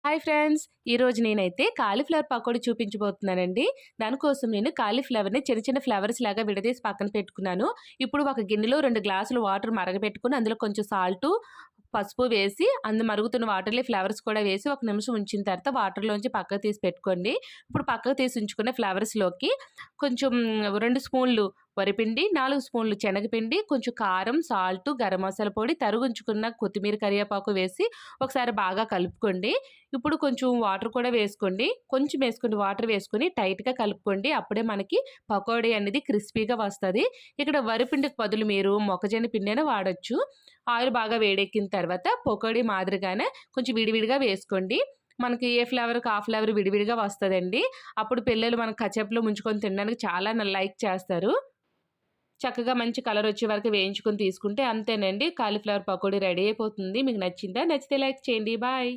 Hi friends! ఈరోజు నేనైతే cauliflower pakodi చూపించబోతున్నానండి. దానికోసం నేను కాలీఫ్లవర్‌ని చిన్న చిన్న ఫ్లవర్స్ లాగా విడదీసి పక్కన పెట్టుకున్నాను. ఇప్పుడు ఒక గిన్నెలో 2 గ్లాసులు వాటర్ మరగబెట్టుకొని అందులో కొంచెం సాల్టు, పసుపు వేసి మరుగుతున్న వాటర్‌లో ఫ్లవర్స్ కూడా వేసి ఒక నిమిషం ఉంచిన తర్వాత వాటర్‌లోంచి పక్కకు తీసి పెట్టుకోండి. ఇప్పుడు పక్కకు తీసి ఉంచుకున్న ఫ్లవర్స్‌లోకి కొంచెం 2 స్పూన్లు వరిపిండి, 4 స్పూన్లు శనగపిండి, కొంచెం కారం, సాల్టు, గరం మసాలా పొడి, తరుగుంచుకున్న కొత్తిమీర, కరివేపాకు వేసి ఒకసారి బాగా కలుపుకోండి. ఇప్పుడు కొంచెం వాటర్ కూడా వేసుకోండి. కొంచెం వేసుకోండి, వాటర్ వేసుకొని టైట్‌గా కలుపుకోండి. అప్పుడే మనకి పకోడీ అనేది క్రిస్పీగా వస్తది. ఇక్కడ వరిపిండికి బదులు మీరు మొక్కజొన్న పిండైనా వాడొచ్చు. ఆయిల్ బాగా వేడెక్కిన తర్వాత పకోడీ మాదిరిగానే కొంచెం విడివిడిగా వేసుకోండి. మనకి ఏ ఫ్లేవర్‌కి ఆ ఫ్లేవర్ విడివిడిగా వస్తదండి. అప్పుడు పిల్లలు మన కచప్‌లో ముంచుకొని తినడానికి చాలా లైక్ చేస్తారు. చక్కగా మంచి కలరొచ్చే వరకు వేయించుకొని తీసుకుంటే అంతేనండి. కాలీఫ్లవర్ పకోడీ రెడీ అయిపోతుంది. మీకు నచ్చిందా? నచ్చితే లైక్ చేయండి. బాయ్.